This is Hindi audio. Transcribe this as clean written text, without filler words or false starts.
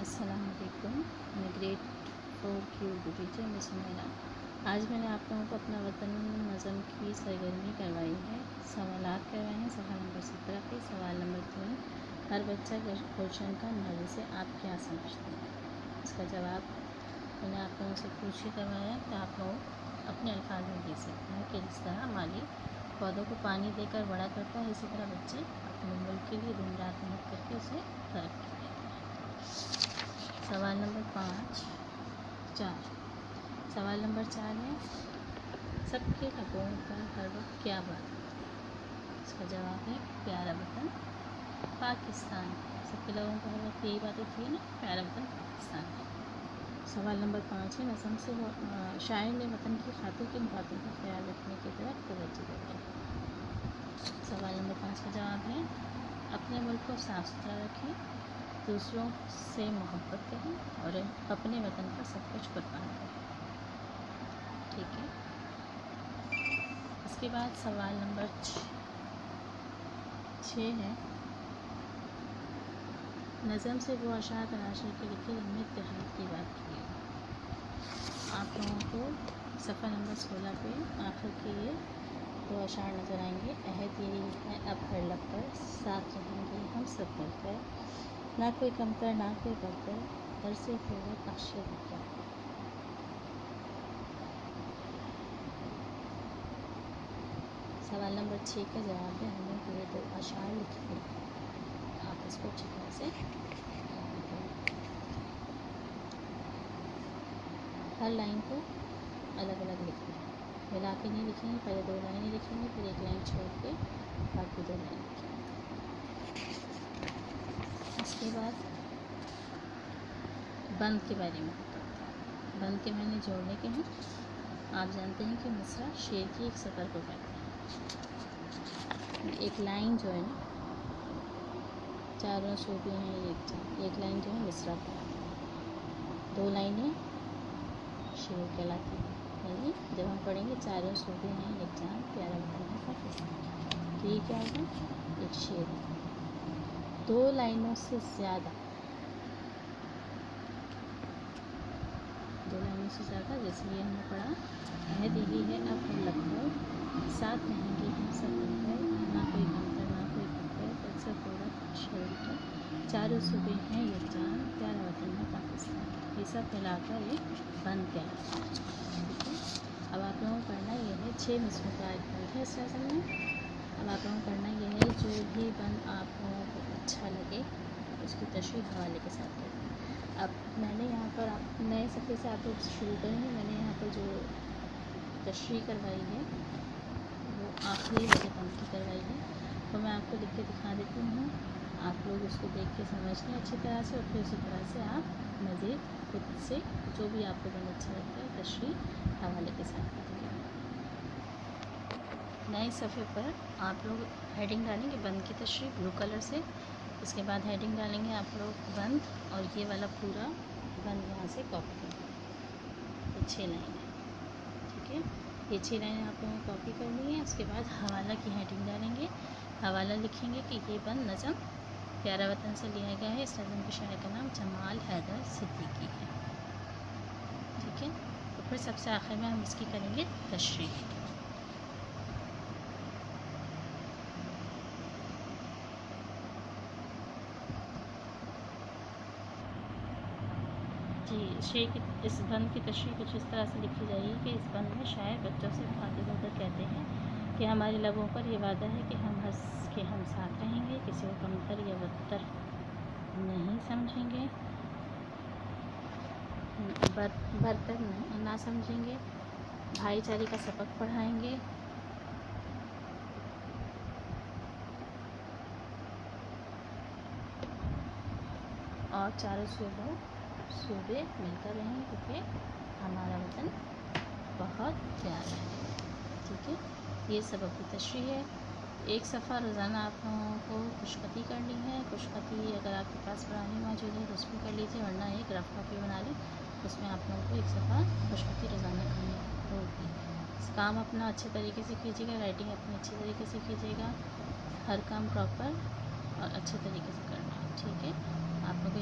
अस्सलाम वालेकुम। मैं ग्रेड 4 की उर्दू टीचर मिस हुमैरा। आज मैंने आप लोगों को अपना वतन नज़म की सरगर्मी करवाई है। सवालात करवाए हैं सफ़ा नंबर 17 पे। सवाल नंबर 3, हर बच्चा क्वेश्चन का मज़े से आप क्या समझते हैं। इसका जवाब मैंने आप लोगों से पूछ के करवाया है कि आप लोग अपने अल्फाज में दे सकते हैं कि जिस तरह माली पौधों को पानी देकर बड़ा करता है, इसी तरह बच्चे अपने मुल्क के लिए दिन रात मेहनत करके उसे तरक्की देते हैं। सवाल नंबर 4 सवाल नंबर 4 है, सबके लबों पर हर वक्त क्या बात है। इसका जवाब है प्यारा वतन पाकिस्तान। सबके लबों पर हर वक्त यही बात होती है ना, प्यारा वतन पाकिस्तान है। सवाल नंबर 5 है, नज़म से शायर ने वतन की खातिर किन बातों का ख्याल रखने की तरफ तवज्जो देते हैं। सवाल नंबर 5 का जवाब है, अपने मुल्क को साफ़ सुथरा रखें, दूसरों से मोहब्बत करें और अपने वतन पर सब कुछ कुर्बान करें। ठीक है। इसके बाद सवाल नंबर 6 है, नज़म से वो अशार तराशी के लिखे जिनमें इत्तेहाद की बात की है। आप लोगों को सफ़ा नंबर 16 पे आखिर के ये दो अशार नज़र आएंगे। अहद यही है अब हर लब पर, साथ रहेंगे हम सब मिलकर, ना कोई कमतर ना कोई बढ़कर, घर से होगा अक्षय बढ़कर। सवाल नंबर 6 का जवाब है, हमें ये दो अशार लिखे हैं। आप इसको अच्छी तरह से हर लाइन को अलग अलग लिखें, मिला के नहीं लिखेंगे। पहले 2 लाइनें लिखेंगे, फिर 1 लाइन छोड़ के बाकी 2 लाइन लिखेंगे। इसके बाद बंद के बारे में बताते हैं। बंद के मायने जोड़ने के हैं। आप जानते हैं कि मिसरा शेर की एक सफ़र को कहते हैं। एक लाइन जो है ना, चारों सूबे हैं एक लाइन जो है मिसरा कहलाती है, 2 लाइनें शेर कहलाती है। यानी जब हम पढ़ेंगे चारों सूबे हैं एक जान, प्यारा वतन है पाकिस्तान, तो ये क्या होगा, एक शेर। 2 लाइनों से ज़्यादा, 2 लाइनों से ज़्यादा, जैसे ये हमने पढ़ा, अहद यही है अब हर लब पर, साथ रहेंगे हम सब मिलकर, ना कोई कमतर ना कोई बढ़कर, कल सब होगा अक्षय बढ़कर, चारों सूबे हैं एक जान, प्यारा वतन है पाकिस्तान। ये सब मिलाकर एक बंद कहलाता है। ठीक है। अब आप लोगों को करना ये है, 6 मिसरों का एक बंद है इस लेसन में। अब आप लोगों को करना ये है, जो भी बंद आप लोगों को अच्छा लगे उसकी तशरीह हवाले के साथ करें। अब मैंने यहाँ पर आप नए सफ़े से आप लोग शुरू करेंगे। मैंने यहाँ पर जो तशरीह करवाई है वो आखिरी वाले बंद की करवाई है, तो मैं आपको लिख के दिखा देती हूँ। आप लोग उसको देख के समझ लें अच्छी तरह से, और फिर उसी तरह से आप मज़ीद खुद से जो भी आपको बंद अच्छा लगता है तशरीह हवाले के साथ करेंगे। नए सफ़े पर आप लोग हेडिंग डालेंगे बंद की तशरीह ब्लू कलर से। इसके बाद हेडिंग डालेंगे आप लोग बंद, और ये वाला पूरा बंद यहाँ से कॉपी करेंगे। ये 6 लाइन है। ठीक है, ये 6 लाइनें आप लोगों को कॉपी करनी है। उसके बाद हवाला की हेडिंग डालेंगे, हवाला लिखेंगे कि ये बंद नज़म प्यारा वतन से लिया गया है। इस नज़म के शायर का नाम जमाल हैदर सिद्दीकी है। ठीक है, तो फिर सबसे आखिर में हम इसकी करेंगे तशरीह। जी, शेर की इस बंद की तशरीह कुछ इस तरह से लिखी जाएगी कि इस बंद में शायर बच्चों से खातिब होकर कहते हैं कि हमारे लबों पर ये वादा है कि हम हंस के हम साथ रहेंगे, किसी को कमतर या बदतर नहीं समझेंगे, बरतर ना समझेंगे, भाईचारे का सबक पढ़ाएंगे, और चारों सूबे मिलकर रहेंगे, क्योंकि हमारा वतन बहुत प्यारा है। ठीक है, ये सबक की तशरीह है। एक सफ़ा रोज़ाना आप लोगों को खुशखती करनी है। खुशखती अगर आपके पास पुरानी मौजूद है तो उसमें कर लीजिए, वरना एक रफ़ कॉपी बना लें, उसमें आप लोगों को एक सफ़ा खुशखती रोज़ाना करनी होगी। काम अपना अच्छे तरीके से कीजिएगा, राइटिंग अपनी अच्छी तरीके से कीजिएगा, हर काम प्रॉपर और अच्छे तरीके से करना है। ठीक है, आप लोग को